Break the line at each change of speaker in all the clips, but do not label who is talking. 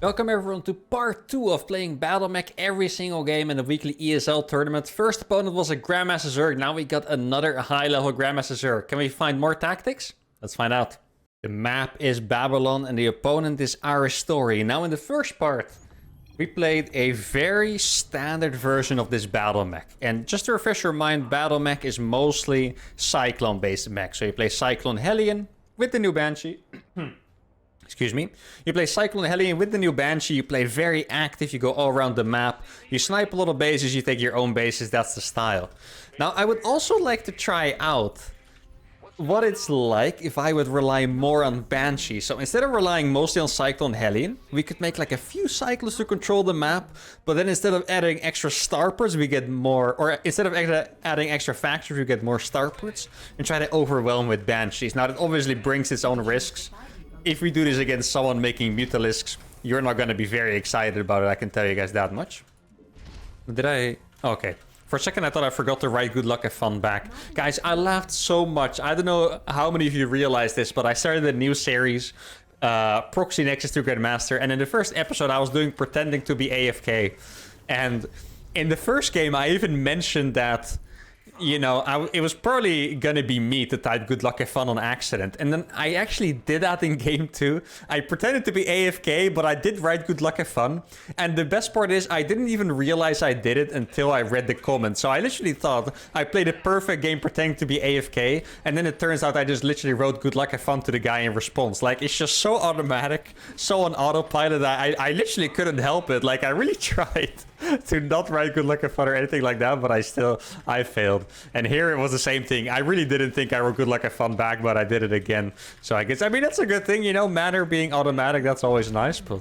Welcome everyone to part 2 of playing Battle Mech every single game in the weekly ESL tournament. First opponent was a Grandmaster Zerg, now we got another high level Grandmaster Zerg. Can we find more tactics? Let's find out. The map is Babylon and the opponent is our story. Now in the first part, we played a very standard version of this Battle Mech. And just to refresh your mind, Battle Mech is mostly Cyclone based mech. So you play Cyclone Hellion with the new Banshee. Excuse me. You play Cyclone Hellion with the new Banshee. You play very active. You go all around the map. You snipe a lot of bases. You take your own bases. That's the style. Now, I would also like to try out what it's like if I would rely more on Banshee. So instead of relying mostly on Cyclone Hellion, we could make like a few cycles to control the map. But then instead of adding extra starports, we get more... Or instead of adding extra factories, we get more starports. And try to overwhelm with Banshees. Now, that obviously brings its own risks. If we do this against someone making Mutalisks, you're not going to be very excited about it, I can tell you guys that much. Did I... Okay. For a second I thought I forgot to write good luck and fun back. Guys, I laughed so much. I don't know how many of you realize this, but I started a new series, Proxy Nexus to Grandmaster, and in the first episode I was doing pretending to be AFK. And in the first game I even mentioned that... You know, it was probably gonna be me to type good luck and fun on accident. And then I actually did that in game 2. I pretended to be AFK, but I did write good luck and fun. And the best part is I didn't even realize I did it until I read the comments. So I literally thought I played a perfect game pretending to be AFK. And then it turns out I just literally wrote good luck and fun to the guy in response. Like, it's just so automatic, so on autopilot. I literally couldn't help it. Like, I really tried to not write good luck and fun or anything like that, but I failed. And here it was the same thing. I really didn't think I wrote good luck and fun back, but I did it again. So I guess, I mean, that's a good thing, you know, manner being automatic, that's always nice, but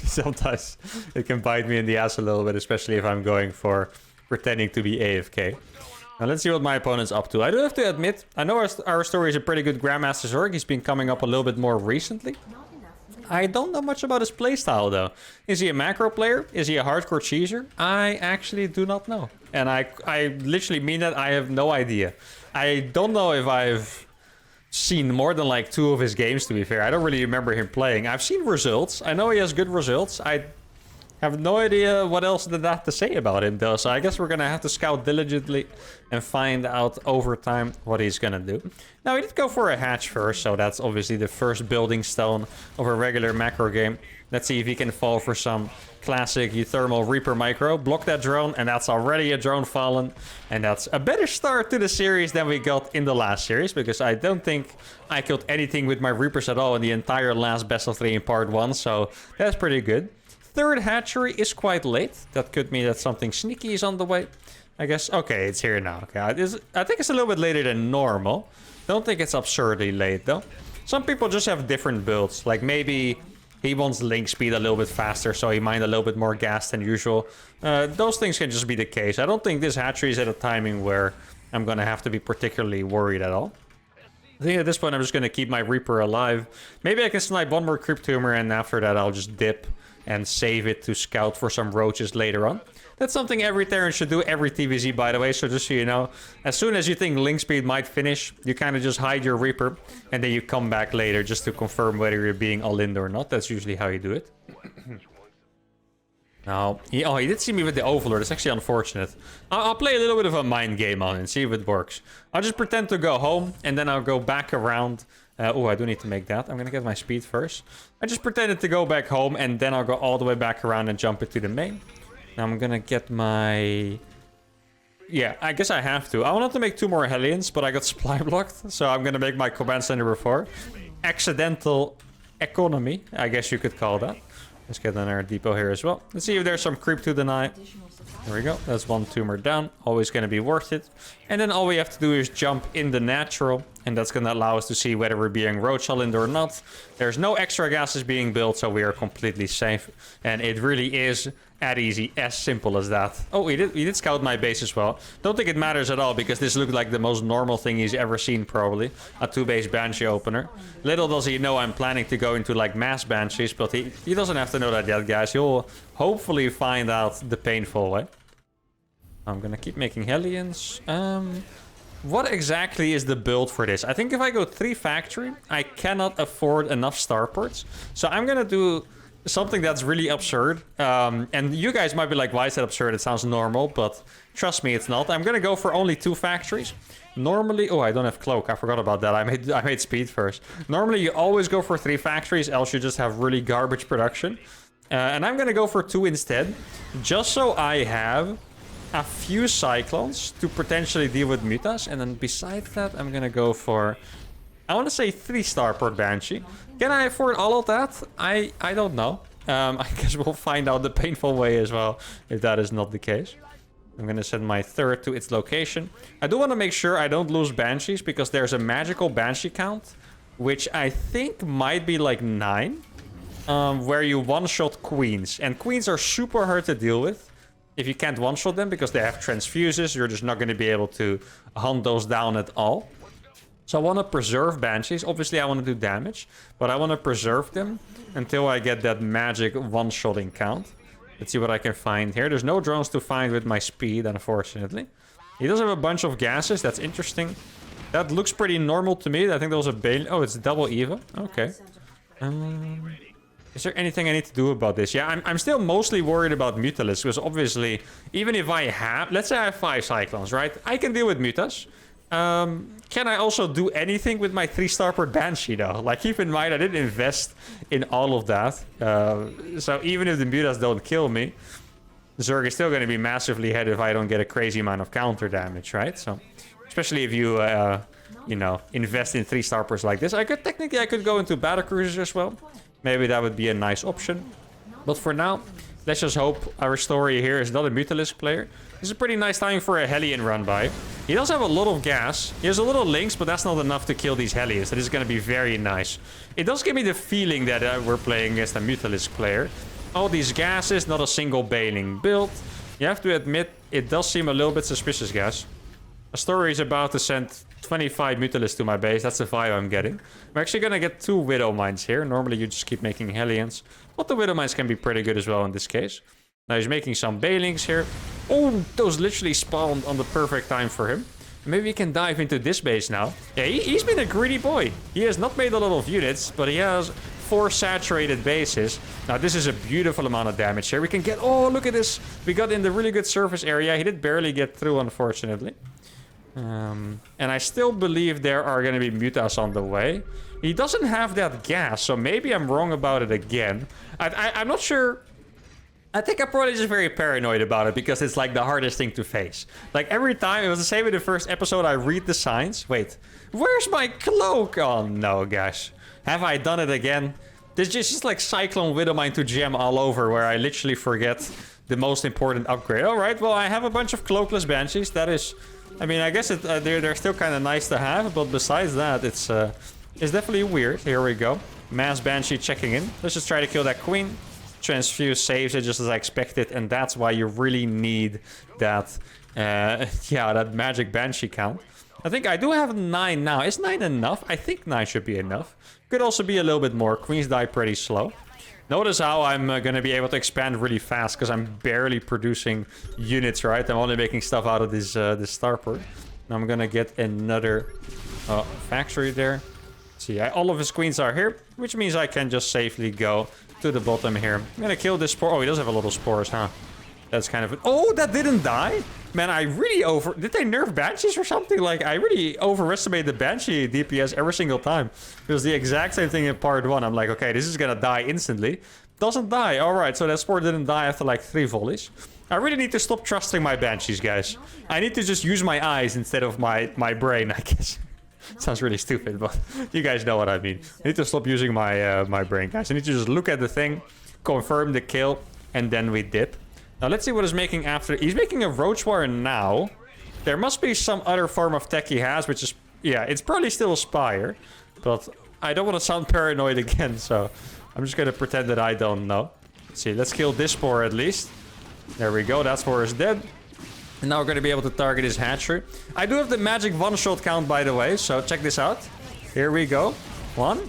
sometimes it can bite me in the ass a little bit, especially if I'm going for pretending to be AFK. Now let's see what my opponent's up to. I do have to admit, I know our story is a pretty good Grandmaster Zerg. He's been coming up a little bit more recently. I don't know much about his playstyle though. Is he a macro player? Is he a hardcore cheeser? I actually do not know. And I literally mean that. I have no idea. I don't know if I've seen more than like 2 of his games, to be fair. I don't really remember him playing. I've seen results. I know he has good results. I have no idea what else did that to say about him though. So I guess we're gonna have to scout diligently and find out over time what he's gonna do. Now, he did go for a hatch first, so that's obviously the first building stone of a regular macro game. Let's see if he can fall for some classic uThermal Reaper micro. Block that drone, and that's already a drone fallen. And that's a better start to the series than we got in the last series, because I don't think I killed anything with my Reapers at all in the entire last best of 3 in part 1, so that's pretty good. Third hatchery is quite late. That could mean that something sneaky is on the way. I guess, okay, it's here now. Okay, I think it's a little bit later than normal. Don't think it's absurdly late though. Some people just have different builds. Like maybe he wants link speed a little bit faster, so he mined a little bit more gas than usual. Those things can just be the case. I don't think this hatchery is at a timing where I'm gonna have to be particularly worried at all. I think at this point I'm just gonna keep my Reaper alive. Maybe I can snipe one more creep tumor, and after that I'll just dip and save it to scout for some roaches later on. That's something every Terran should do, every TVZ, by the way, so just so you know. As soon as you think link speed might finish, you kind of just hide your Reaper, and then you come back later just to confirm whether you're being all-in or not. That's usually how you do it. Now, he did see me with the Overlord. It's actually unfortunate. I'll play a little bit of a mind game on it and see if it works. I'll just pretend to go home, and then I'll go back around. Oh, I do need to make that. I'm gonna get my speed first. I just pretended to go back home, and then I'll go all the way back around and jump into the main. Now I'm gonna get my... Yeah, I guess I have to. I wanted to make 2 more Hellions, but I got supply blocked. So I'm gonna make my command center before. Accidental economy, I guess you could call that. Let's get another depot here as well. Let's see if there's some creep to deny. There we go. That's 1 tumor down. Always going to be worth it. And then all we have to do is jump in the natural. And that's going to allow us to see whether we're being roach all-in or not. There's no extra gases being built, so we are completely safe. And it really is as simple as that. Oh, he did scout my base as well. Don't think it matters at all, because this looked like the most normal thing he's ever seen, probably. A 2-base Banshee opener. Little does he know I'm planning to go into like mass Banshees, but he doesn't have to know that yet, guys. He'll hopefully find out the painful way. I'm gonna keep making Hellions. What exactly is the build for this? I think if I go 3 factory, I cannot afford enough starports. So I'm gonna do something that's really absurd. And you guys might be like, why is that absurd? It sounds normal, but trust me, it's not. I'm gonna go for only 2 factories. Normally, oh, I don't have cloak. I forgot about that. I made speed first. Normally, you always go for 3 factories, else you just have really garbage production. And I'm gonna go for 2 instead, just so I have a few cyclones to potentially deal with mutas. And then besides that, I'm gonna go for, I want to say 3 starport banshee. Can I afford all of that? I don't know. I guess we'll find out the painful way as well, if that is not the case. I'm gonna send my 3rd to its location. I do want to make sure I don't lose banshees, because there's a magical banshee count, which I think might be like 9, where you one-shot queens. And queens are super hard to deal with if you can't one-shot them, because they have transfuses. You're just not going to be able to hunt those down at all. So I want to preserve banshees. Obviously, I want to do damage, but I want to preserve them until I get that magic one-shotting count. Let's see what I can find here. There's no drones to find with my speed, unfortunately. He does have a bunch of gases. That's interesting. That looks pretty normal to me. I think there was a bail. Oh, it's double Eva. Okay. Is there anything I need to do about this? Yeah, I'm still mostly worried about Mutalisks, because obviously, even if I have... Let's say I have 5 cyclones, right? I can deal with mutas. Can I also do anything with my 3 starport banshee though? Like, keep in mind I didn't invest in all of that, so even if the mutas don't kill me, Zerg is still going to be massively ahead if I don't get a crazy amount of counter damage, right? So especially if you you know, invest in 3 starports like this. I could go into battle cruisers as well. Maybe that would be a nice option, but for now, let's just hope our story here is not a Mutalisk player. This is a pretty nice time for a Hellion run by. He does have a lot of gas. He has a lot of links, but that's not enough to kill these Hellions. That is going to be very nice. It does give me the feeling that we're playing against a Mutalisk player. All these gases, not a single bailing build. You have to admit, it does seem a little bit suspicious, guys. A story is about to send 25 Mutalisks to my base. That's the vibe I'm getting. I'm actually going to get 2 Widow Mines here. Normally, you just keep making Hellions. But the Widow Mines can be pretty good as well in this case. Now he's making some bailings here. Oh, those literally spawned on the perfect time for him. Maybe we can dive into this base now. Yeah, he's been a greedy boy. He has not made a lot of units, but he has 4 saturated bases. Now this is a beautiful amount of damage here. We can get... Oh, look at this. We got in the really good surface area. He did barely get through, unfortunately. And I still believe there are going to be mutas on the way. He doesn't have that gas, so maybe I'm wrong about it again. I'm not sure... I think I'm probably just very paranoid about it, because it's like the hardest thing to face. Like every time, it was the same in the first episode, I read the signs. Wait, where's my cloak? Oh no, gosh. Have I done it again? There's just like Cyclone Widowmine to gem all over, where I literally forget the most important upgrade. Alright, well, I have a bunch of cloakless banshees. That is... I mean, I guess they're still kind of nice to have, but besides that, it's definitely weird. Here we go. Mass Banshee checking in. Let's just try to kill that queen. Transfuse saves it just as I expected, and that's why you really need that, yeah, that magic banshee count. I think I do have 9 now. Is 9 enough? I think 9 should be enough. Could also be a little bit more. Queens die pretty slow. Notice how I'm going to be able to expand really fast, because I'm barely producing units, right? I'm only making stuff out of this starport. Now I'm going to get another factory there. See, all of his queens are here, which means I can just safely go to the bottom here. I'm gonna kill this spore. Oh, he does have a lot of spores, huh? That's kind of... Oh, that didn't die? Man, I really Did they nerf banshees or something? Like, I really overestimated the banshee DPS every single time. It was the exact same thing in part 1. I'm like, okay, this is gonna die instantly. Doesn't die. Alright, so that spore didn't die after like 3 volleys. I really need to stop trusting my banshees, guys. I need to just use my eyes instead of my brain, I guess. Sounds really stupid, but you guys know what I mean. I need to stop using my my brain, guys. I need to just look at the thing, confirm the kill, and then we dip. Now let's see what he's making after. He's making a roach warren now. There must be some other form of tech he has, which is... Yeah, it's probably still a Spire, but I don't want to sound paranoid again, so I'm just going to pretend that I don't know. Let's see, let's kill this spore at least. There we go, that spore is dead. And now we're going to be able to target his hatchery. I do have the magic one-shot count, by the way, so check this out. Here we go. 1.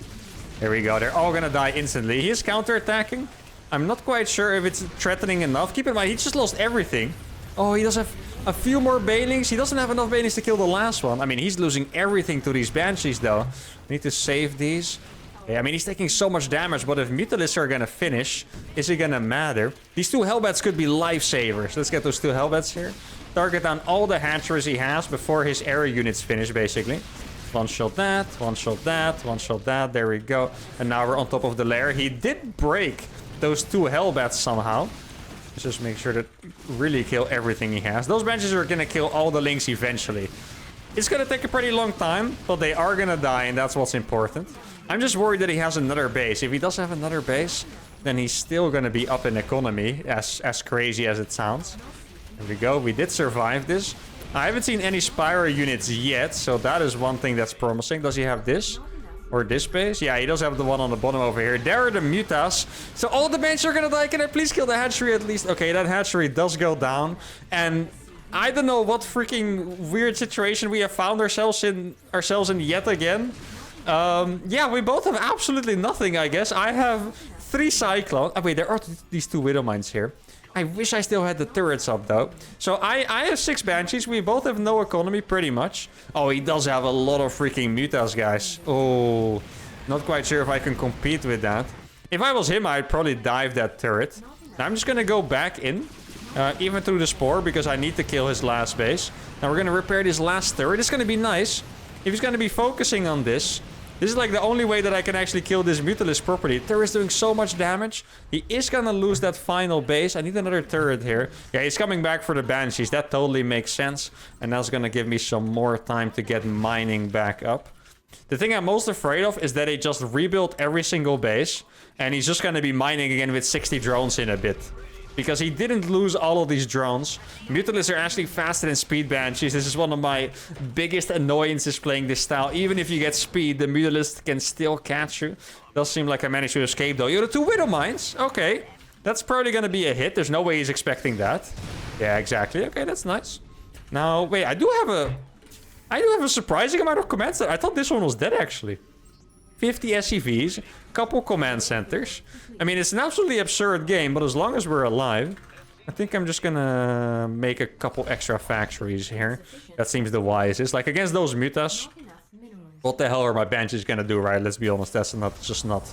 Here we go. They're all going to die instantly. He is counter-attacking. I'm not quite sure if it's threatening enough. Keep in mind, he just lost everything. Oh, he does have a few more bailings. He doesn't have enough bailings to kill the last one. I mean, he's losing everything to these banshees, though. I need to save these. Yeah, I mean, he's taking so much damage, but if Mutalisks are gonna finish, is it gonna matter? These 2 Hellbats could be lifesavers. Let's get those 2 Hellbats here. Target down all the hatcheries he has before his area units finish, basically. One shot that, one shot that, one shot that. There we go. And now we're on top of the lair. He did break those 2 Hellbats somehow. Let's just make sure that really kill everything he has. Those Banshees are gonna kill all the Lynx eventually. It's gonna take a pretty long time, but they are gonna die, and that's what's important. I'm just worried that he has another base. If he does have another base, then he's still gonna be up in economy, as crazy as it sounds. There we go. We did survive this. I haven't seen any Spyro units yet, so that is one thing that's promising. Does he have this? Or this base? Yeah, he does have the one on the bottom over here. There are the Mutas. So all the Banshees are gonna die. Can I please kill the hatchery at least? Okay, that hatchery does go down. And I don't know what freaking weird situation we have found ourselves in yet again. Yeah, we both have absolutely nothing, I guess. I have 3 Cyclones. Oh, wait, there are these 2 Widow Mines here. I wish I still had the turrets up, though. So I have 6 Banshees. We both have no economy, pretty much. Oh, he does have a lot of freaking Mutas, guys. Oh, not quite sure if I can compete with that. If I was him, I'd probably dive that turret. Now, I'm just going to go back in, even through the Spore, because I need to kill his last base. Now, we're going to repair this last turret. It's going to be nice. If he's going to be focusing on this... This is like the only way that I can actually kill this Mutalisk properly. Turret's doing so much damage. He is gonna lose that final base. I need another turret here. Yeah, he's coming back for the Banshees. That totally makes sense. And that's gonna give me some more time to get mining back up. The thing I'm most afraid of is that he just rebuilt every single base. And he's just gonna be mining again with 60 drones in a bit. Because he didn't lose all of these drones. Mutalisks are actually faster than speed Banshees. This is one of my biggest annoyances playing this style. Even if you get speed, the Mutalist can still catch you. Does seem like I managed to escape though. You're the 2 Widow Mines. Okay. That's probably gonna be a hit. There's no way he's expecting that. Yeah, exactly. Okay, that's nice. Now, wait, I do have a surprising amount of command centers. I thought this one was dead actually. 50 SCVs, couple command centers. I mean, it's an absolutely absurd game, but as long as we're alive, I think I'm just gonna make a couple extra factories here. That seems the wisest. Like, against those Mutas, what the hell are my Banshees gonna do, right? Let's be honest, that's just not...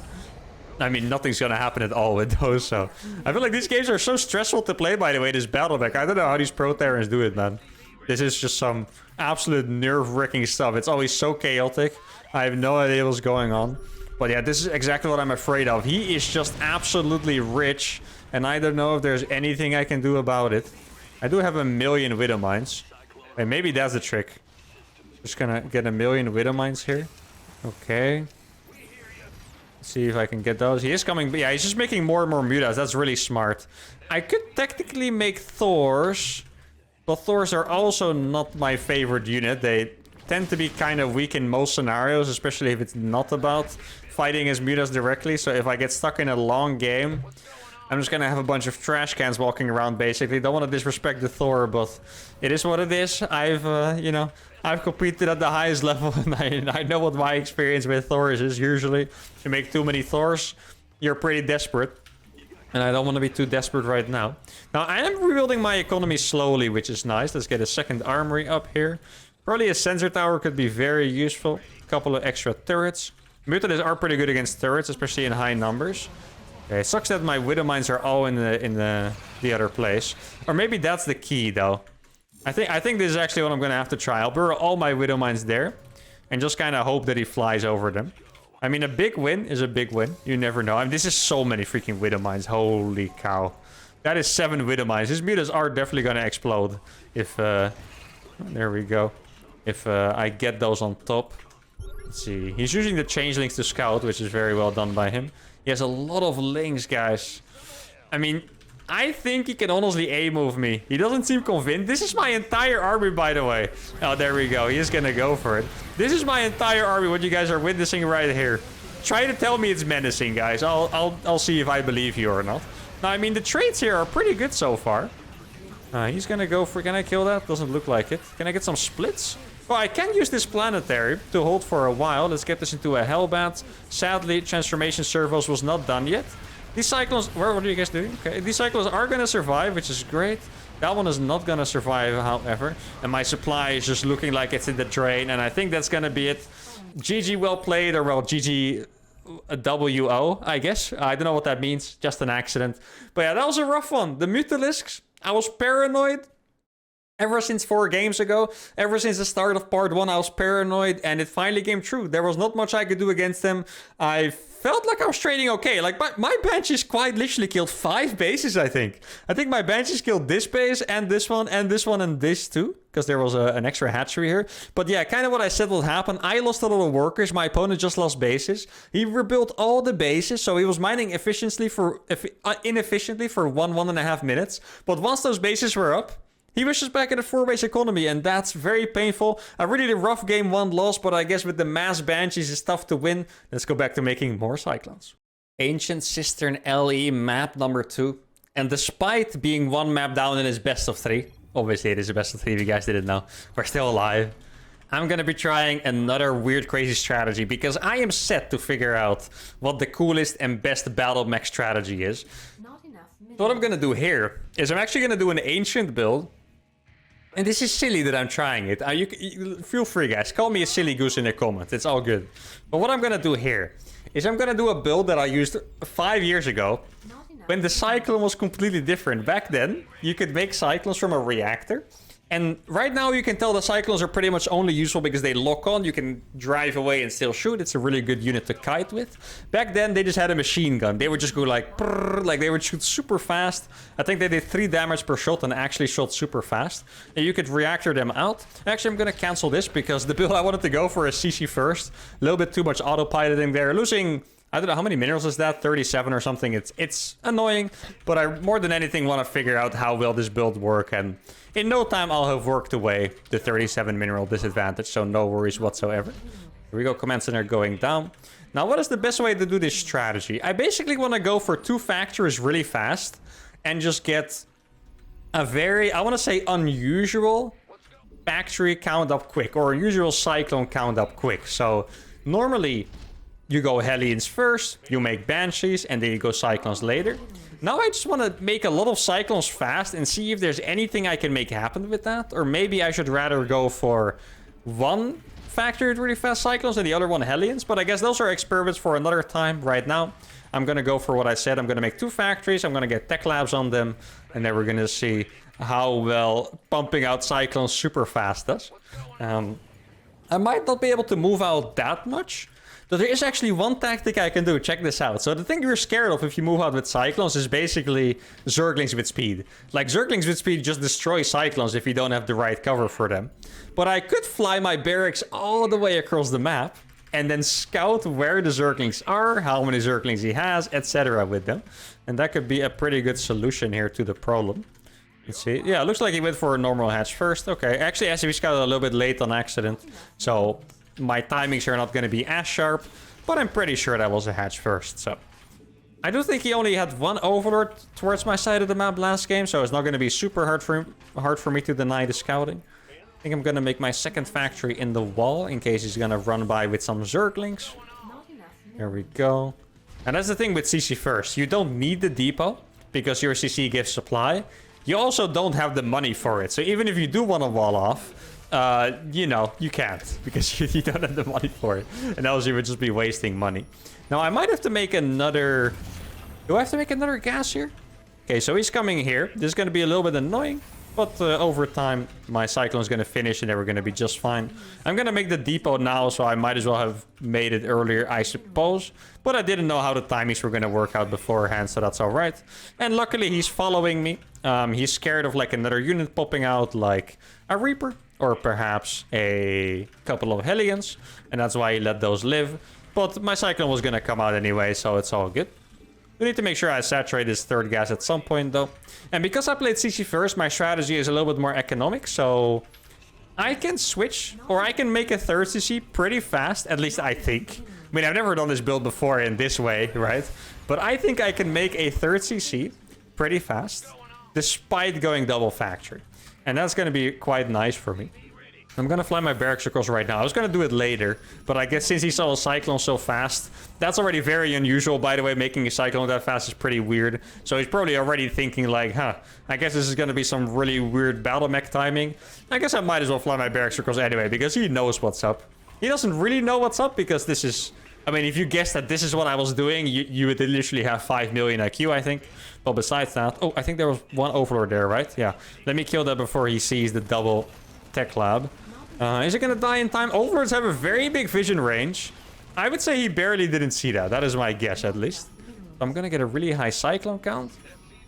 I mean, nothing's gonna happen at all with those, so... I feel like these games are so stressful to play, by the way, this Battle Mech. I don't know how these Pro Terrans do it, man. This is just some absolute nerve-wracking stuff. It's always so chaotic. I have no idea what's going on. But yeah, this is exactly what I'm afraid of. He is just absolutely rich. And I don't know if there's anything I can do about it. I do have 1,000,000 Widow Mines. And maybe that's the trick. Just gonna get 1,000,000 Widow Mines here. Okay. Let's see if I can get those. He is coming. Yeah, he's just making more and more Mutas. That's really smart. I could technically make Thors. But Thors are also not my favorite unit. They tend to be kind of weak in most scenarios, especially if it's not about fighting as Mutas directly. So if I get stuck in a long game, I'm just gonna have a bunch of trash cans walking around, basically. Don't want to disrespect the Thor, but it is what it is. You know, I've competed at the highest level, and I know what my experience with Thors is. Usually, if you make too many Thors, you're pretty desperate. And I don't want to be too desperate right now. Now, I am rebuilding my economy slowly, which is nice. Let's get a second armory up here. Probably a sensor tower could be very useful. A couple of extra turrets. Mutalisks are pretty good against turrets, especially in high numbers. Okay, it sucks that my Widow Mines are all in the other place. Or maybe that's the key, though. I think this is actually what I'm going to have to try. I'll burrow all my Widow Mines there. And just kind of hope that he flies over them. I mean, a big win is a big win. You never know. I mean, this is so many freaking Widow Mines. Holy cow. That is 7 Widow Mines. These Mutas are definitely going to explode. If, there we go. If I get those on top. Let's see. He's using the changelings to scout, which is very well done by him. He has a lot of links, guys. I mean, I think he can honestly A-move me. He doesn't seem convinced. This is my entire army, by the way. Oh, there we go. He is gonna go for it. This is my entire army, what you guys are witnessing right here. Try to tell me it's menacing, guys. I'll see if I believe you or not. Now, I mean, the traits here are pretty good so far. He's gonna go for... Can I kill that? Doesn't look like it. Can I get some splits? Well, I can use this planetary to hold for a while. Let's get this into a Hellbat. Sadly, transformation servos was not done yet. These Cyclones... What are you guys doing? Okay, these Cyclones are gonna survive, which is great. That one is not gonna survive, however. And my supply is just looking like it's in the drain. And I think that's gonna be it. GG well played, or well, GG a WO, I guess. I don't know what that means. Just an accident. But yeah, that was a rough one. The Mutalisks, I was paranoid. Ever since 4 games ago, ever since the start of part 1, I was paranoid, and it finally came true. There was not much I could do against them. I felt like I was trading okay. Like, my Banshees quite literally killed 5 bases, I think. I think my Banshees killed this base, and this one, and this one, and this too. Because there was an extra hatchery here. But yeah, kind of what I said will happen. I lost a lot of workers. My opponent just lost bases. He rebuilt all the bases, so he was mining inefficiently for 1.5 minutes. But once those bases were up, he was just back at a 4-base economy, and that's very painful. A really rough game 1 loss, but I guess with the mass Banshees, it's tough to win. Let's go back to making more Cyclones. Ancient Cistern LE map number 2. And despite being 1 map down in his best of 3, obviously it is a best of 3 if you guys didn't know, we're still alive. I'm gonna be trying another weird crazy strategy because I am set to figure out what the coolest and best battle mech strategy is. So what I'm gonna do here is I'm actually gonna do an ancient build. And this is silly that I'm trying it. You feel free, guys. Call me a silly goose in the comments. It's all good. But what I'm going to do here is I'm going to do a build that I used 5 years ago when the Cyclone was completely different. Back then, you could make Cyclones from a reactor. And right now you can tell the Cyclones are pretty much only useful because they lock on. You can drive away and still shoot. It's a really good unit to kite with. Back then they just had a machine gun. They would just go like, prrr, like they would shoot super fast. I think they did 3 damage per shot and actually shot super fast. And you could reactor them out. Actually, I'm going to cancel this because the build I wanted to go for is CC first. A little bit too much autopiloting there. Losing, I don't know, how many minerals is that? 37 or something. It's annoying, but I more than anything want to figure out how well this build works. And in no time, I'll have worked away the 37 mineral disadvantage, so no worries whatsoever. Here we go, command center going down. Now, what is the best way to do this strategy? I basically want to go for 2 factories really fast and just get a very, I want to say, unusual factory count up quick, or usual Cyclone count up quick. So normally you go Hellions first, you make Banshees, and then you go Cyclones later. Now I just want to make a lot of Cyclones fast and see if there's anything I can make happen with that. Or maybe I should rather go for 1 factory with really fast Cyclones and the other one Hellions. But I guess those are experiments for another time. Right now, I'm going to go for what I said. I'm going to make 2 factories. I'm going to get tech labs on them. And then we're going to see how well pumping out Cyclones super fast does. I might not be able to move out that much. So there is actually one tactic I can do. Check this out. So the thing you're scared of if you move out with Cyclones is basically Zerglings with speed. Like, Zerglings with speed just destroy Cyclones if you don't have the right cover for them. But I could fly my barracks all the way across the map and then scout where the Zerglings are, how many Zerglings he has, etc. with them. And that could be a pretty good solution here to the problem. Let's see. Yeah, it looks like he went for a normal hatch first. Okay, actually SCV scouted a little bit late on accident. So my timings are not going to be as sharp, but I'm pretty sure that was a hatch first. So I do think he only had 1 Overlord towards my side of the map last game, so it's not going to be super hard for me to deny the scouting. I think I'm going to make my 2nd factory in the wall in case he's going to run by with some Zerglings. There we go. And that's the thing with CC first. You don't need the depot because your CC gives supply. You also don't have the money for it. So even if you do want to wall off, you know, you can't because you don't have the money for it. And else you would just be wasting money. Now, I might have to make another... Do I have to make another gas here? Okay, so he's coming here. This is going to be a little bit annoying. But over time, my Cyclone is going to finish and then we're going to be just fine. I'm going to make the depot now, so I might as well have made it earlier, I suppose. But I didn't know how the timings were going to work out beforehand, so that's all right. And luckily, he's following me. He's scared of like another unit popping out, like a Reaper. Or perhaps a couple of Hellions. And that's why he let those live. But my Cyclone was going to come out anyway, so it's all good. We need to make sure I saturate this 3rd gas at some point, though. And because I played CC first, my strategy is a little bit more economic. So I can switch, or I can make a 3rd CC pretty fast. At least I think. I mean, I've never done this build before in this way, right? But I think I can make a 3rd CC pretty fast, despite going double factory. And that's going to be quite nice for me. I'm going to fly my barracks across right now. I was going to do it later, but I guess since he saw a Cyclone so fast, that's already very unusual. By the way, making a Cyclone that fast is pretty weird. So he's probably already thinking like, huh, I guess this is going to be some really weird battle mech timing. I guess I might as well fly my barracks across anyway, because he knows what's up. He doesn't really know what's up because this is I mean, if you guessed that this is what I was doing, you would literally have 5 million IQ, I think. Well, besides that... Oh, I think there was one Overlord there, right? Yeah. Let me kill that before he sees the double tech lab. Is it gonna die in time? Overlords have a very big vision range. I would say he barely didn't see that. That is my guess, at least. I'm gonna get a really high Cyclone count.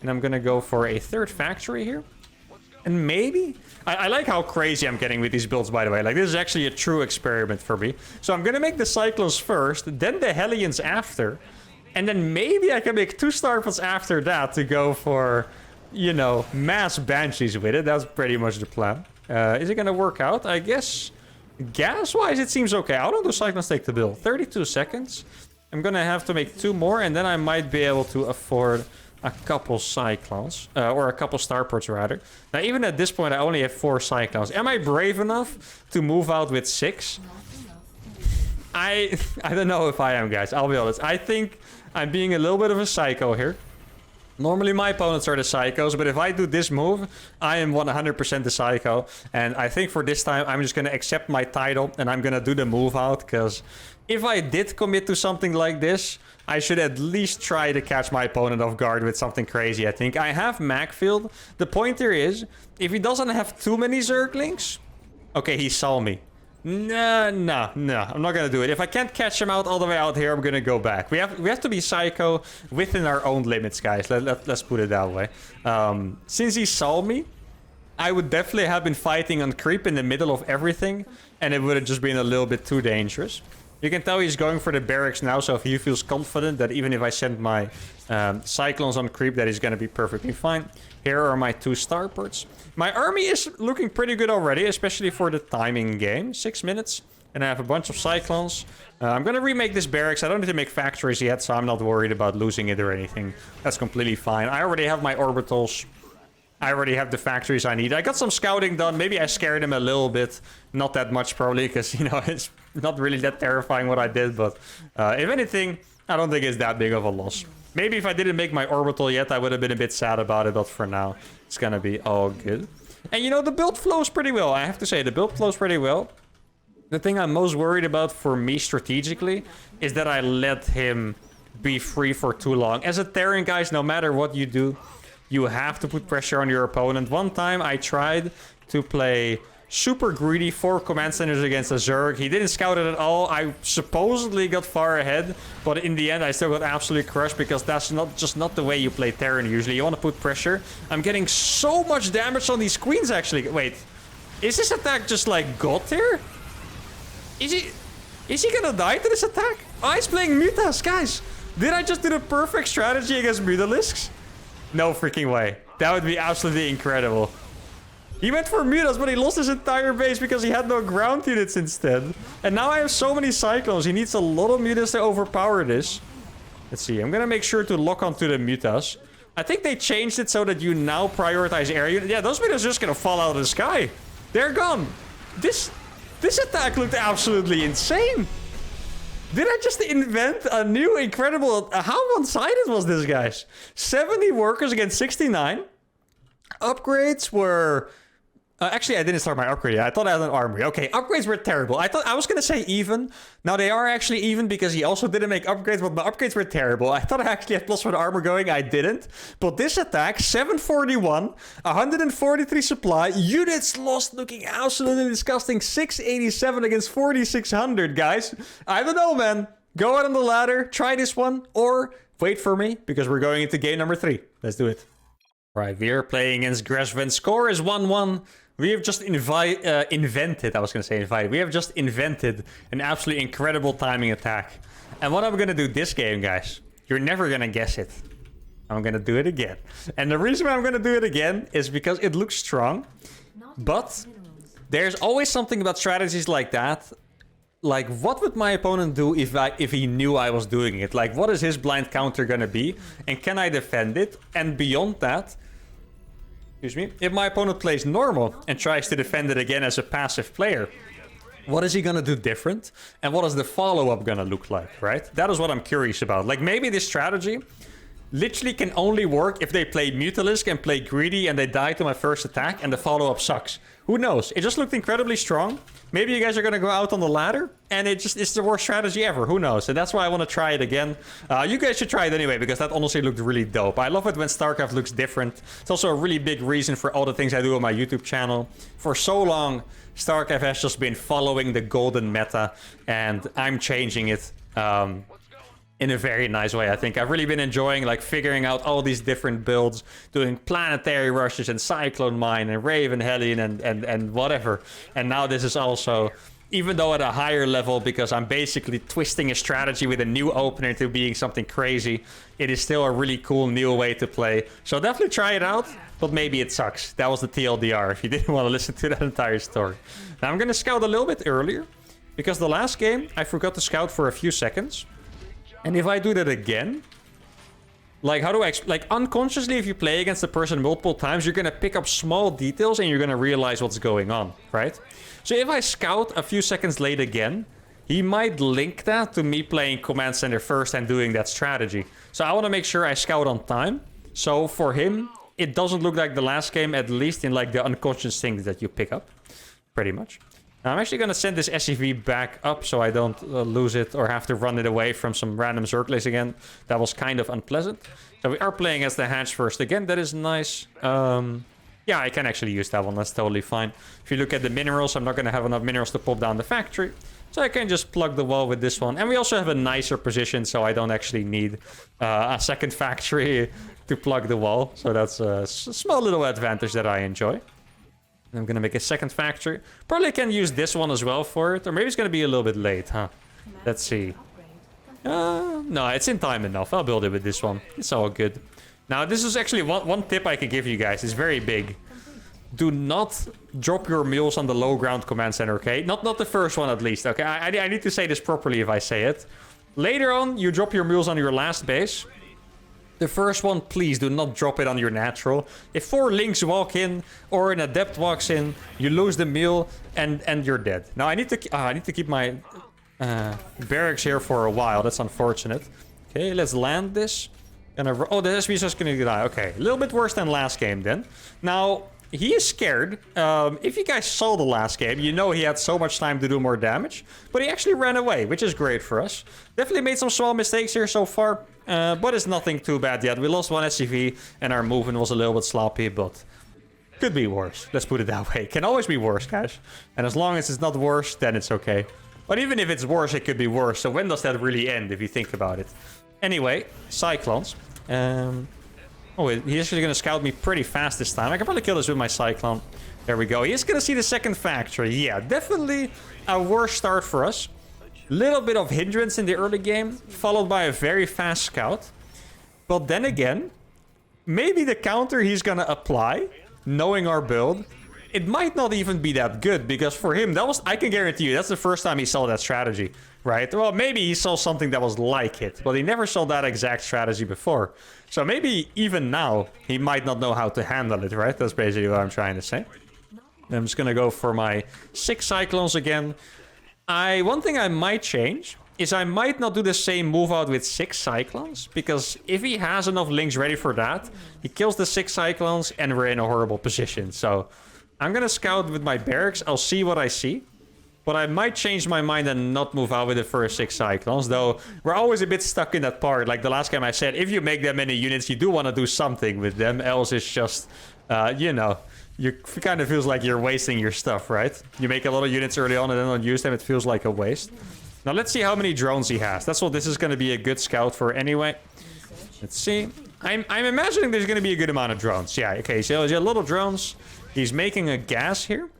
And I'm gonna go for a third factory here. And maybe... I like how crazy I'm getting with these builds, by the way. Like, this is actually a true experiment for me. So I'm gonna make the Cyclones first, then the Hellions after. And then maybe I can make 2 Starpods after that to go for, you know, mass Banshees with it. That's pretty much the plan. Is it gonna work out? I guess gas-wise it seems okay. How long do Cyclones take to build? 32 seconds. I'm gonna have to make 2 more, and then I might be able to afford a couple Cyclones. Or a couple Starports, rather. Now, even at this point, I only have 4 Cyclones. Am I brave enough to move out with 6? I don't know if I am, guys. I'll be honest. I think I'm being a little bit of a psycho here. Normally, my opponents are the psychos, but if I do this move, I am 100% the psycho. And I think for this time, I'm just going to accept my title, and I'm going to do the move out, because if I did commit to something like this, I should at least try to catch my opponent off guard with something crazy, I think. I have Mech field. The point here is, if he doesn't have too many Zerglings... Okay, he saw me. No, I'm not gonna do it. If I can't catch him out all the way out here, I'm gonna go back. We have to be psycho within our own limits, guys. Let's put it that way. Since he saw me, I would definitely have been fighting on creep in the middle of everything, and it would have just been a little bit too dangerous. You can tell he's going for the barracks now, so if he feels confident that even if I send my Cyclones on creep, that he's gonna be perfectly fine. Here are my 2 Starports. My army is looking pretty good already, especially for the timing game. 6 minutes, and I have a bunch of Cyclones. I'm gonna remake this barracks. I don't need to make factories yet, so I'm not worried about losing it or anything. That's completely fine. I already have my orbitals. I already have the factories I need. I got some scouting done. Maybe I scared him a little bit. Not that much, probably, because, you know, it's not really that terrifying what I did. But if anything, I don't think it's that big of a loss. Maybe if I didn't make my orbital yet, I would have been a bit sad about it. But for now, it's gonna be all good. And, you know, the build flows pretty well. I have to say, the build flows pretty well. The thing I'm most worried about for me strategically is that I let him be free for too long. As a Terran, guys, no matter what you do, you have to put pressure on your opponent. One time I tried to play super greedy 4 command centers against a Zerg. He didn't scout it at all. I supposedly got far ahead, but in the end I still got absolutely crushed, because that's not the way you play Terran usually. You want to put pressure. I'm getting so much damage on these queens, actually. Wait, is this attack just like God tier? Is he gonna die to this attack? Oh, he's playing Mutas, guys. Did I just do the perfect strategy against Mutalisks? No freaking way. That would be absolutely incredible. He went for Mutas, but he lost his entire base because he had no ground units instead. And now I have so many Cyclones. He needs a lot of Mutas to overpower this. Let's see. I'm gonna make sure to lock onto the Mutas. I think they changed it so that you now prioritize air units. Yeah, those Mutas are just gonna fall out of the sky. They're gone. This attack looked absolutely insane. Did I just invent a new incredible... How one-sided was this, guys? 70 workers against 69. Upgrades were... actually, I didn't start my upgrade yet. I thought I had an armory. Okay, upgrades were terrible. I was going to say even. Now, they are actually even because he also didn't make upgrades, but my upgrades were terrible. I thought I actually had +1 armor going. I didn't. But this attack, 741, 143 supply, units lost looking absolutely disgusting. 687 against 4600, guys. I don't know, man. Go out on the ladder, try this one, or wait for me, because we're going into game number 3. Let's do it. Right, we are playing against Gresvan. Score is 1-1. We have just invented, I was going to say invited. We have just invented an absolutely incredible timing attack. And what I'm going to do this game, guys, you're never going to guess it. I'm going to do it again. And the reason why I'm going to do it again is because it looks strong. But there's always something about strategies like that. Like, what would my opponent do if he knew I was doing it? Like, what is his blind counter going to be? And can I defend it? And beyond that... Excuse me. If my opponent plays normal and tries to defend it again as a passive player, what is he gonna do different? And what is the follow-up gonna look like, right? That is what I'm curious about. Like, maybe this strategy literally can only work if they play Mutalisk and play Greedy and they die to my first attack and the follow-up sucks. Who knows? It just looked incredibly strong. Maybe you guys are going to go out on the ladder and it's the worst strategy ever. Who knows? And that's why I want to try it again. You guys should try it anyway because that honestly looked really dope. I love it when StarCraft looks different. It's also a really big reason for all the things I do on my YouTube channel. For so long, StarCraft has just been following the golden meta and I'm changing it. In a very nice way, I think. I've really been enjoying, like, figuring out all these different builds, doing planetary rushes and Cyclone Mine and Raven Hellion and whatever. And now this is also, even though at a higher level, because I'm basically twisting a strategy with a new opener to being something crazy, it is still a really cool new way to play. So definitely try it out, but maybe it sucks. That was the TLDR, if you didn't want to listen to that entire story. Now I'm going to scout a little bit earlier, because the last game, I forgot to scout for a few seconds. And if I do that again, like, how do I... Like, unconsciously, if you play against a person multiple times, you're going to pick up small details and you're going to realize what's going on, right? So if I scout a few seconds late again, he might link that to me playing Command Center first and doing that strategy. So I want to make sure I scout on time. So for him, it doesn't look like the last game, at least in, like, the unconscious things that you pick up. Pretty much. I'm actually going to send this SCV back up so I don't lose it or have to run it away from some random Zerglis again. That was kind of unpleasant. So we are playing as the hatch first again. That is nice. Yeah, I can actually use that one. That's totally fine. If you look at the minerals, I'm not going to have enough minerals to pop down the factory. So I can just plug the wall with this one. And we also have a nicer position, so I don't actually need a second factory to plug the wall. So that's a small little advantage that I enjoy. I'm going to make a second factory. Probably can use this one as well for it. Or maybe it's going to be a little bit late, huh? Let's see. No, it's in time enough. I'll build it with this one. It's all good. Now, this is actually one tip I can give you guys. It's very big. Do not drop your mules on the low ground command center, okay? Not the first one, at least, okay? I need to say this properly if I say it. Later on, you drop your mules on your last base. The first one, please do not drop it on your natural. If 4 links walk in or an adept walks in, you lose the meal and you're dead. Now I need to keep my barracks here for a while. That's unfortunate. Okay, let's land this. Oh, the SB is just gonna die. Okay, a little bit worse than last game then. Now he is scared. If you guys saw the last game, you know he had so much time to do more damage, but he actually ran away, which is great for us. Definitely made some small mistakes here so far. But it's nothing too bad yet. We lost 1 SCV and our movement was a little bit sloppy, but could be worse. Let's put it that way. Can always be worse, guys. And as long as it's not worse, then it's okay. But even if it's worse, it could be worse. So when does that really end, if you think about it? Anyway, Cyclones. Oh, he's actually going to scout me pretty fast this time. I can probably kill this with my Cyclone. There we go. He's going to see the second factory. Yeah, definitely a worse start for us. Little bit of hindrance in the early game, followed by a very fast scout. But then again, maybe the counter he's gonna apply, knowing our build, it might not even be that good, because for him, I can guarantee you, that's the first time he saw that strategy, right? Well, maybe he saw something that was like it, but he never saw that exact strategy before. So maybe even now, he might not know how to handle it, right? That's basically what I'm trying to say. I'm just gonna go for my 6 Cyclones again. One thing I might change is I might not do the same move out with 6 Cyclones, because if he has enough links ready for that, he kills the 6 Cyclones and we're in a horrible position. So I'm gonna scout with my barracks. I'll see what I see, but I might change my mind and not move out with the first 6 Cyclones, though we're always a bit stuck in that part. Like the last game I said, if you make that many units, you do want to do something with them, else it's just, you know, it kind of feels like you're wasting your stuff, right? You make a lot of units early on and then don't use them, it feels like a waste. Now let's see how many drones he has. That's what this is going to be a good scout for anyway. Let's see. I'm imagining there's going to be a good amount of drones. Yeah, okay, so there's a lot of drones. He's making a gas here.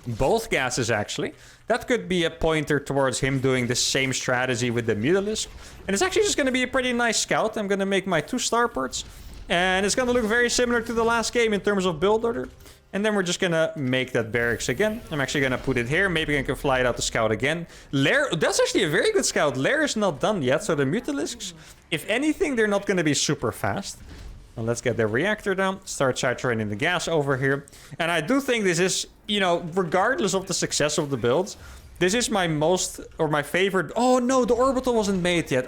Both gases, actually. That could be a pointer towards him doing the same strategy with the Mutalisk. And it's actually just going to be a pretty nice scout. I'm going to make my 2 starports. And it's going to look very similar to the last game in terms of build order. And then we're just going to make that barracks again. I'm actually going to put it here. Maybe I can fly it out to scout again. Lair, that's actually a very good scout. Lair is not done yet. So the Mutalisks, if anything, they're not going to be super fast. Well, let's get the reactor down. Start saturating the gas over here. And I do think this is, you know, regardless of the success of the builds, this is my most, or my favorite. Oh no, the orbital wasn't made yet.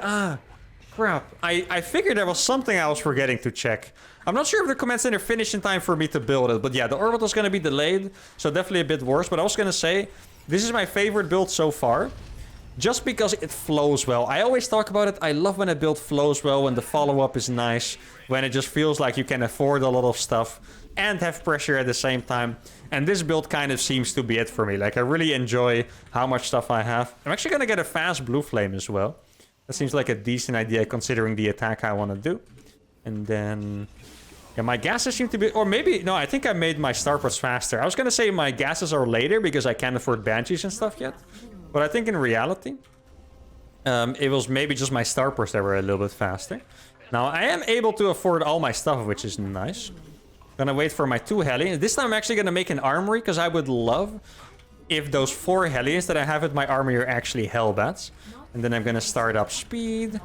crap. I figured there was something I was forgetting to check. I'm not sure if the command center finished in time for me to build it. But yeah, the orbital's going to be delayed. So definitely a bit worse. But I was going to say, this is my favorite build so far. Just because it flows well. I always talk about it. I love when a build flows well, when the follow-up is nice, when it just feels like you can afford a lot of stuff and have pressure at the same time. And this build kind of seems to be it for me. Like, I really enjoy how much stuff I have. I'm actually going to get a fast blue flame as well. That seems like a decent idea considering the attack I want to do. And then... yeah, my gases seem to be... or maybe... no, I think I made my starports faster. I was going to say my gases are later because I can't afford banshees and stuff yet. But I think in reality, it was maybe just my starports that were a little bit faster. Now, I am able to afford all my stuff, which is nice. Gonna wait for my 2 Hellions. This time I'm actually gonna make an armory, because I would love if those 4 Hellions that I have at my armory are actually Hellbats. And then I'm gonna start up speed.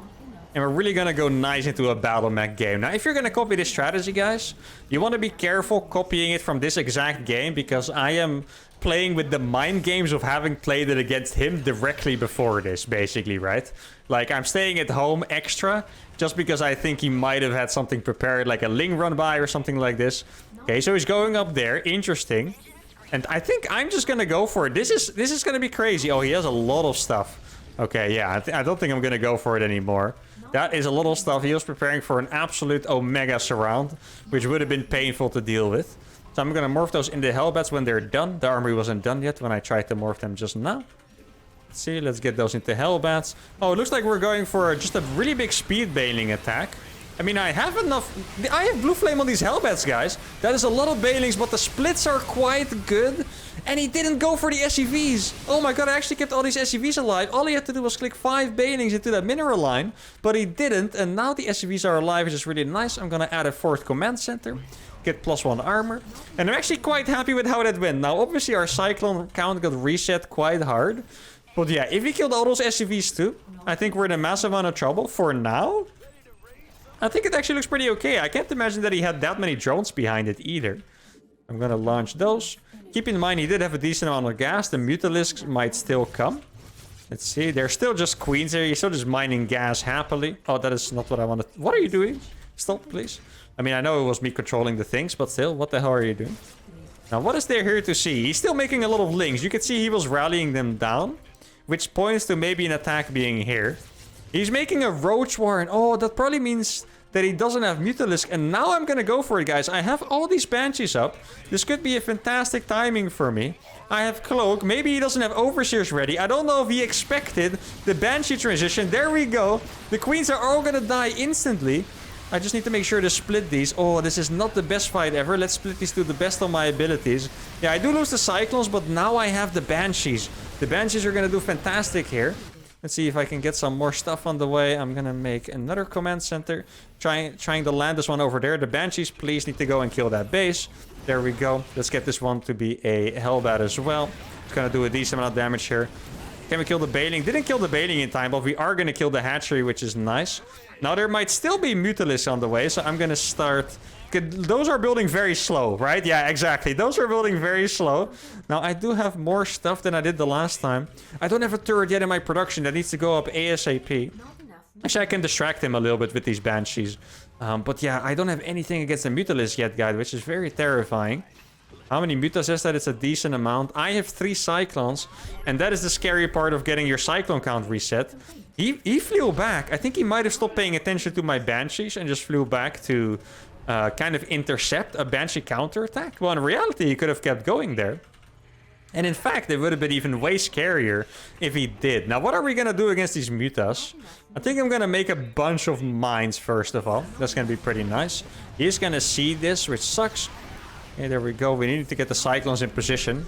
And we're really gonna go nice into a battle mech game. Now, if you're gonna copy this strategy, guys, you want to be careful copying it from this exact game, because I am playing with the mind games of having played it against him directly before this, basically, right? Like, I'm staying at home extra just because I think he might have had something prepared, like a Ling run by or something like this. Okay, so he's going up there. Interesting. And I think I'm just gonna go for it. This is gonna be crazy. Oh, he has a lot of stuff. Okay, yeah, I don't think I'm gonna go for it anymore. That is a lot of stuff. He was preparing for an absolute Omega surround, which would have been painful to deal with. So I'm gonna morph those into Hellbats when they're done. The armory wasn't done yet when I tried to morph them just now. Let's see, let's get those into Hellbats. Oh, it looks like we're going for just a really big speed bailing attack. I mean, I have enough... I have blue flame on these Hellbats, guys. That is a lot of bailings, but the splits are quite good. And he didn't go for the SCVs. Oh my god, I actually kept all these SCVs alive. All he had to do was click 5 bailings into that mineral line. But he didn't, and now the SCVs are alive, which is really nice. I'm gonna add a 4th command center. Get +1 armor. And I'm actually quite happy with how that went. Now, obviously, our Cyclone count got reset quite hard. But yeah, if we killed all those SCVs too, I think we're in a massive amount of trouble. For now, I think it actually looks pretty okay. I can't imagine that he had that many drones behind it either. I'm gonna launch those. Keep in mind, he did have a decent amount of gas. The Mutalisks might still come. Let's see. They're still just queens here. He's still just mining gas happily. Oh, that is not what I wanted. What are you doing? Stop, please. I mean, I know it was me controlling the things, but still, what the hell are you doing? Now, what is there here to see? He's still making a lot of links. You can see he was rallying them down, which points to maybe an attack being here. He's making a Roach Warren. Oh, that probably means that he doesn't have Mutalisk. And now I'm gonna go for it, guys. I have all these Banshees up. This could be a fantastic timing for me. I have Cloak. Maybe he doesn't have Overseers ready. I don't know if he expected the Banshee transition. There we go. The Queens are all gonna die instantly. I just need to make sure to split these. Oh, this is not the best fight ever. Let's split these to the best of my abilities. Yeah, I do lose the Cyclones, but now I have the Banshees. The Banshees are gonna do fantastic here. Let's see if I can get some more stuff on the way. I'm gonna make another command center. Trying to land this one over there. The Banshees, please, need to go and kill that base. There we go. Let's get this one to be a Hellbat as well. It's gonna do a decent amount of damage here. Can we kill the Bailing? Didn't kill the Bailing in time, but we are gonna kill the Hatchery, which is nice. Now, there might still be Mutalisks on the way, so I'm gonna start... Those are building very slow, right? Yeah, exactly. Those are building very slow. Now, I do have more stuff than I did the last time. I don't have a turret yet in my production that needs to go up ASAP. Actually, I can distract him a little bit with these Banshees. But yeah, I don't have anything against the Mutalisk yet, guys, which is very terrifying. How many Mutas is that? It's a decent amount. I have 3 Cyclones, and that is the scary part of getting your Cyclone count reset. He flew back. I think he might have stopped paying attention to my Banshees and just flew back to... kind of intercept a Banshee counterattack. Well, in reality, he could have kept going there. And in fact, it would have been even way scarier if he did. Now, what are we going to do against these Mutas? I think I'm going to make a bunch of mines, first of all. That's going to be pretty nice. He's going to see this, which sucks. Okay, there we go. We need to get the Cyclones in position.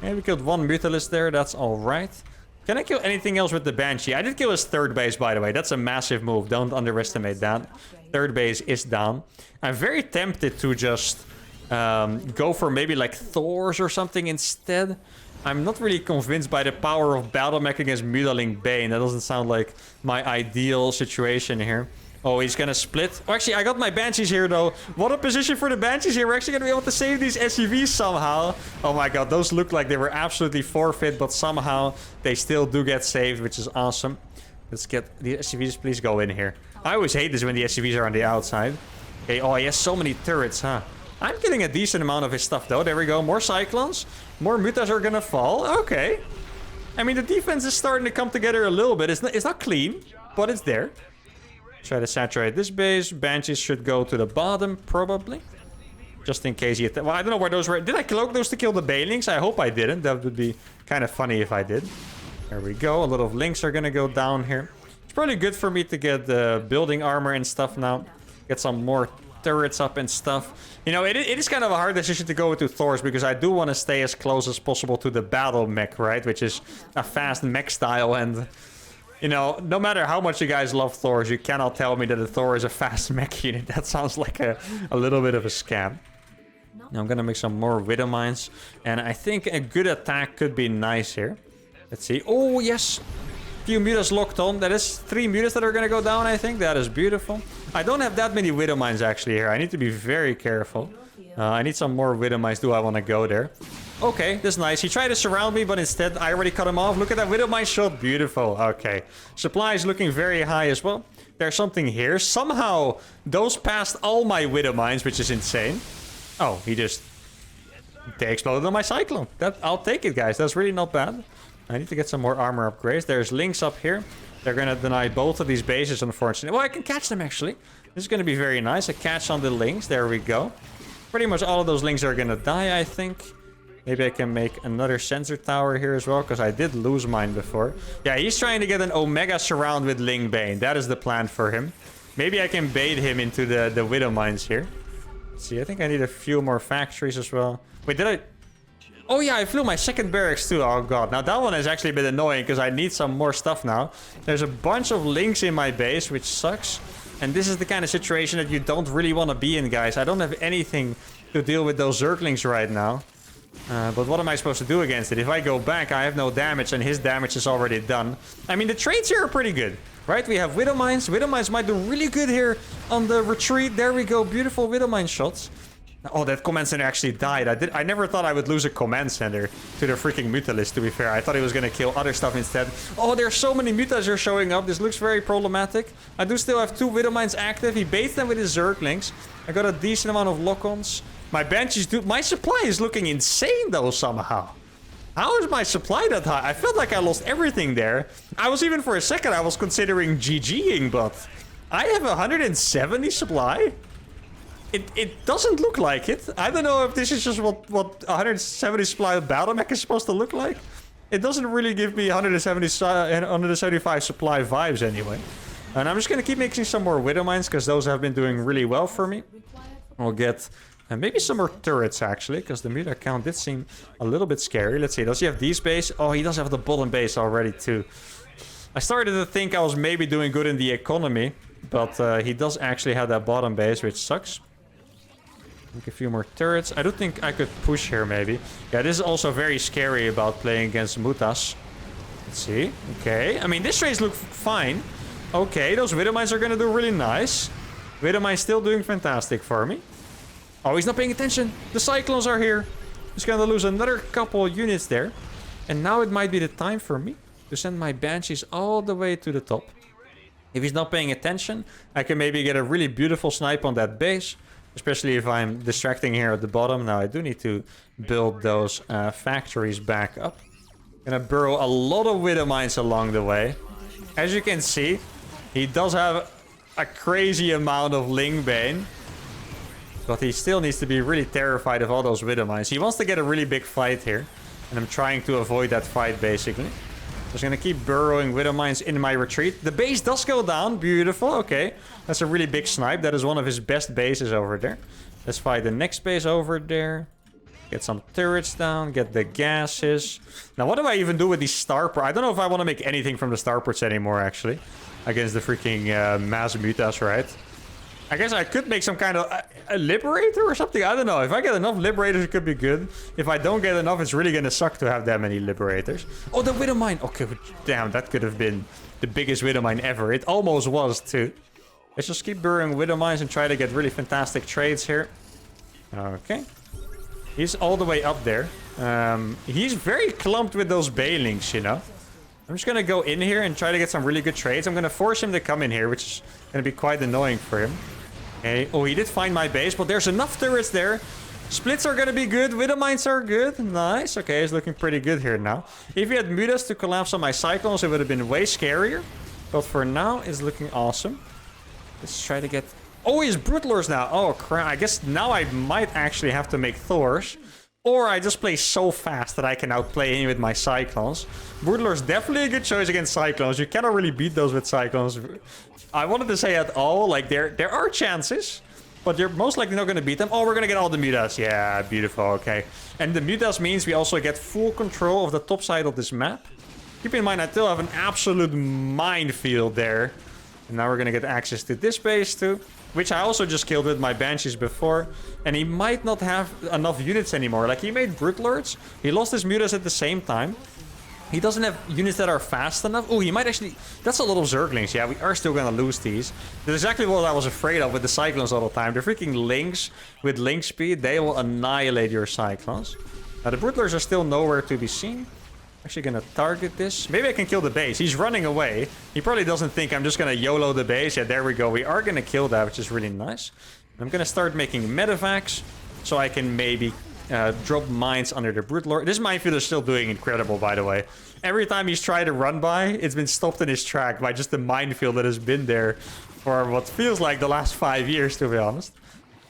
And we killed 1 Mutalisk there. That's all right. Can I kill anything else with the Banshee? I did kill his 3rd base, by the way. That's a massive move. Don't underestimate that. 3rd base is down. I'm very tempted to just go for maybe like Thors or something instead. I'm not really convinced by the power of Battle Mech against Mutaling Bane. That doesn't sound like my ideal situation here. Oh, he's gonna split. Oh, actually, I got my Banshees here, though. What a position for the Banshees here. We're actually gonna be able to save these SUVs somehow. Oh my god, those look like they were absolutely forfeit, but somehow they still do get saved, which is awesome. Let's get the SUVs. Please go in here. I always hate this when the SCVs are on the outside. Okay, oh, he has so many turrets, huh? I'm getting a decent amount of his stuff, though. There we go. More Cyclones. More Mutas are gonna fall. Okay. I mean, the defense is starting to come together a little bit. It's not clean, but it's there. Try to saturate this base. Banshees should go to the bottom, probably. Just in case he... Well, I don't know where those were. Did I cloak those to kill the Banelings? I hope I didn't. That would be kind of funny if I did. There we go. A lot of links are gonna go down here. It's probably good for me to get the building armor and stuff now. Get some more turrets up and stuff. You know, it is kind of a hard decision to go into Thors because I do want to stay as close as possible to the battle mech, right? Which is a fast mech style. And, you know, no matter how much you guys love Thors, you cannot tell me that a Thor is a fast mech unit. That sounds like a little bit of a scam. Now I'm going to make some more Widow Mines. And I think a good attack could be nice here. Let's see. Oh, yes. Few mutas locked on. That is 3 mutas that are going to go down, I think. That is beautiful. I don't have that many Widow Mines actually here. I need to be very careful. I need some more Widow Mines. Do I want to go there? Okay, that's nice. He tried to surround me, but instead I already cut him off. Look at that Widow Mine shot. Beautiful. Okay. Supply is looking very high as well. There's something here. Somehow those passed all my Widow Mines, which is insane. Oh, they exploded on my Cyclone. I'll take it, guys. That's really not bad. I need to get some more armor upgrades. There's links up here. They're going to deny both of these bases, unfortunately. Well, I can catch them, actually. This is going to be very nice. A catch on the links. There we go. Pretty much all of those links are going to die, I think. Maybe I can make another sensor tower here as well, because I did lose mine before. Yeah, he's trying to get an Omega surround with Ling Bane. That is the plan for him. Maybe I can bait him into the Widow Mines here. Let's see, I think I need a few more factories as well. Wait, did I... Oh yeah, I flew my second barracks too. Oh god. Now that one has actually been annoying because I need some more stuff now. There's a bunch of links in my base, which sucks. And this is the kind of situation that you don't really want to be in, guys. I don't have anything to deal with those Zerglings right now. But what am I supposed to do against it? If I go back, I have no damage and his damage is already done. I mean, the trades here are pretty good, right? We have Widow Mines. Widow Mines might do really good here on the retreat. There we go. Beautiful Widow Mine shots. Oh, that command center actually died. I never thought I would lose a command center to the freaking Mutalist, to be fair. I thought he was going to kill other stuff instead. Oh, there's so many Mutas are showing up. This looks very problematic. I do still have 2 Widow Mines active. He baits them with his Zerglings. I got a decent amount of lock-ons. My Banshees do... My supply is looking insane, though, somehow. How is my supply that high? I felt like I lost everything there. I was even for a second, I was considering GGing, but... I have 170 supply? It doesn't look like it. I don't know if this is just what 170 supply of battle mech is supposed to look like. It doesn't really give me 175 supply vibes anyway. And I'm just going to keep making some more Widow Mines because those have been doing really well for me. We'll get maybe some more turrets actually because the muta count did seem a little bit scary. Let's see. Does he have these base? Oh, he does have the bottom base already too. I started to think I was maybe doing good in the economy, but he does actually have that bottom base, which sucks. Make a few more turrets. I do think I could push here, maybe. Yeah, this is also very scary about playing against Mutas. Let's see. Okay. I mean, this trades look fine. Okay, those Widow Mines are going to do really nice. Widow Mines still doing fantastic for me. Oh, he's not paying attention. The Cyclones are here. He's going to lose another couple units there. And now it might be the time for me to send my Banshees all the way to the top. If he's not paying attention, I can maybe get a really beautiful snipe on that base. Especially if I'm distracting here at the bottom. Now, I do need to build those factories back up. Gonna burrow a lot of Widow Mines along the way. As you can see, he does have a crazy amount of Ling Bane. But he still needs to be really terrified of all those Widow Mines. He wants to get a really big fight here. And I'm trying to avoid that fight, basically. Just gonna keep burrowing Widow Mines in my retreat. The base does go down. Beautiful. Okay. That's a really big snipe. That is one of his best bases over there. Let's fight the next base over there. Get some turrets down. Get the gases. Now, what do I even do with these starports? I don't know if I want to make anything from the starports anymore, actually. Against the freaking mass mutas, right? I guess I could make some kind of a liberator or something. I don't know. If I get enough liberators, it could be good. If I don't get enough, it's really going to suck to have that many liberators. Oh, the Widow Mine. Okay, damn, that could have been the biggest Widow Mine ever. It almost was, too. Let's just keep burrowing Widow Mines and try to get really fantastic trades here. Okay. He's all the way up there. He's very clumped with those Banelings, you know. I'm just gonna go in here and try to get some really good trades. I'm gonna force him to come in here, which is gonna be quite annoying for him. Okay. Oh, he did find my base, but there's enough turrets there. Splits are gonna be good. Widow mines are good. Nice. Okay, he's looking pretty good here now. If he had mutas to collapse on my cyclones, it would have been way scarier. But for now, it's looking awesome. Let's try to get... Oh, he's Broodlords now. Oh, crap. I guess now I might actually have to make Thors. Or I just play so fast that I can outplay him with my Cyclones. Broodlords definitely a good choice against Cyclones. You cannot really beat those with Cyclones. I wanted to say at all, like, there are chances. But you're most likely not going to beat them. Oh, we're going to get all the mutas. Yeah, beautiful. Okay. And the mutas means we also get full control of the top side of this map. Keep in mind, I still have an absolute minefield there. And now we're going to get access to this base too. Which I also just killed with my Banshees before. And he might not have enough units anymore. Like, he made Broodlords. He lost his mutas at the same time. He doesn't have units that are fast enough. Oh, he might actually... That's a lot of Zerglings. Yeah, we are still going to lose these. That's exactly what I was afraid of with the Cyclones all the time. They're freaking Lynx with Lynx speed. They will annihilate your Cyclones. Now, the Broodlords are still nowhere to be seen. Actually going to target this. Maybe I can kill the base. He's running away. He probably doesn't think I'm just going to YOLO the base. Yeah, there we go. We are going to kill that, which is really nice. I'm going to start making medevacs so I can maybe... drop mines under the Broodlord. This minefield is still doing incredible, by the way. Every time he's tried to run by, it's been stopped in his track by just the minefield that has been there for what feels like the last 5 years, to be honest.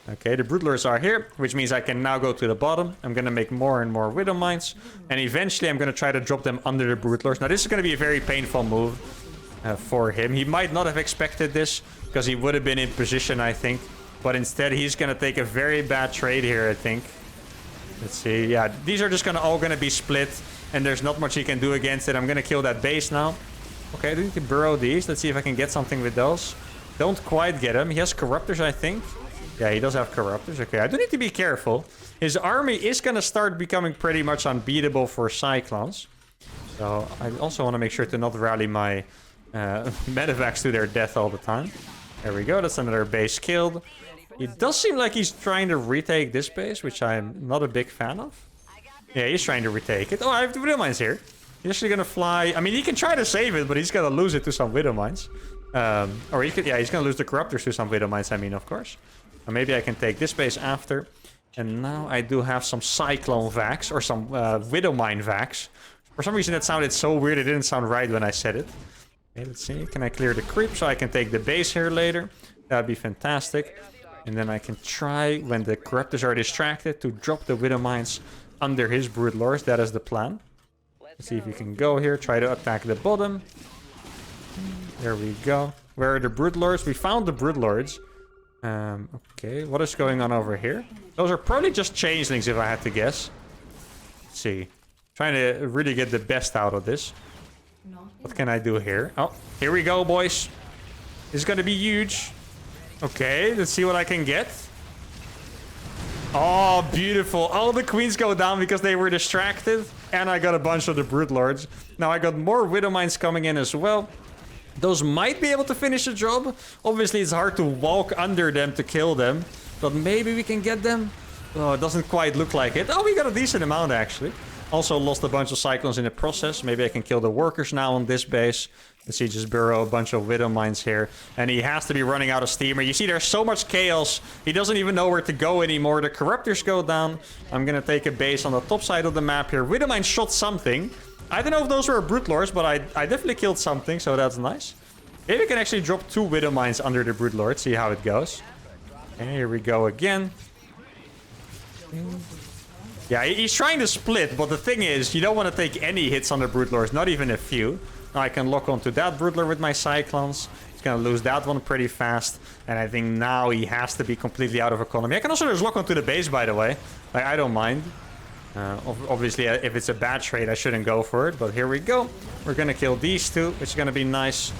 Okay, the Broodlords are here, which means I can now go to the bottom. I'm going to make more and more Widow Mines. And eventually I'm going to try to drop them under the Broodlords. Now, this is going to be a very painful move for him. He might not have expected this, because he would have been in position, I think. But instead, he's going to take a very bad trade here, I think. Let's see. Yeah, these are just all gonna be split, and there's not much he can do against it. I'm gonna kill that base now. Okay, I do need to burrow these. Let's see if I can get something with those. Don't quite get him. He has Corruptors, I think. Yeah, he does have Corruptors. Okay, I do need to be careful. His army is gonna start becoming pretty much unbeatable for Cyclones. So I also want to make sure to not rally my medevacs to their death all the time. There we go. That's another base killed. It does seem like he's trying to retake this base, which I'm not a big fan of. Yeah, he's trying to retake it. Oh, I have the Widow Mines here. He's actually going to fly. I mean, he can try to save it, but he's going to lose it to some Widow Mines. Or he could, yeah, he's going to lose the Corruptors to some Widow Mines, I mean, of course. Or maybe I can take this base after. And now I do have some Cyclone Vacs, or some Widow Mine Vacs. For some reason that sounded so weird, it didn't sound right when I said it. Okay, let's see. Can I clear the creep so I can take the base here later? That would be fantastic. And then I can try, when the Corruptors are distracted, to drop the Widow Mines under his Broodlords. That is the plan. Let's see if we can go here. Try to attack the bottom. There we go. Where are the Broodlords? We found the Broodlords. Okay, what is going on over here? Those are probably just Changelings, if I had to guess. Let's see. Trying to really get the best out of this. What can I do here? Oh, here we go, boys. This is going to be huge. Okay, let's see what I can get. Oh, beautiful. All the queens go down because they were distracted. And I got a bunch of the Broodlords. Now I got more Widow Mines coming in as well. Those might be able to finish the job. Obviously, it's hard to walk under them to kill them. But maybe we can get them. Oh, it doesn't quite look like it. Oh, we got a decent amount, actually. Also lost a bunch of Cyclones in the process. Maybe I can kill the workers now on this base. Let's see, just burrow a bunch of Widow Mines here. And he has to be running out of steamer. You see, there's so much chaos. He doesn't even know where to go anymore. The Corruptors go down. I'm going to take a base on the top side of the map here. Widow Mine shot something. I don't know if those were Broodlords, but I definitely killed something, so that's nice. Maybe I can actually drop 2 Widow Mines under the Broodlord. See how it goes. Okay, here we go again. Yeah, he's trying to split, but the thing is, you don't want to take any hits on the Broodlords, not even a few. Now I can lock onto that Broodlord with my Cyclones. He's going to lose that one pretty fast. And I think now he has to be completely out of economy. I can also just lock onto the base, by the way. Like, I don't mind. Obviously, if it's a bad trade, I shouldn't go for it. But here we go. We're going to kill these 2, which is going to be nice.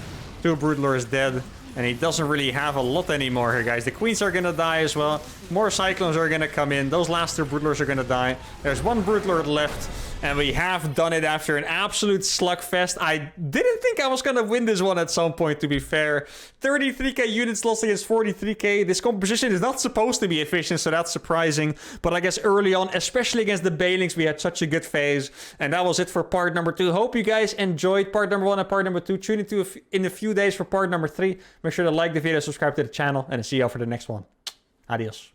2 Broodlords dead. And he doesn't really have a lot anymore here, guys. The queens are going to die as well. More Cyclones are gonna come in. Those last 2 Broodlords are gonna die. There's 1 Broodlord left. And we have done it after an absolute slugfest. I didn't think I was gonna win this one at some point, to be fair. 33k units lost against 43k. This composition is not supposed to be efficient, so that's surprising. But I guess early on, especially against the Banelings, we had such a good phase. And that was it for part number 2. Hope you guys enjoyed part number 1 and part number 2. Tune into in a few days for part number 3. Make sure to like the video, subscribe to the channel, and I'll see you all for the next one. Adios.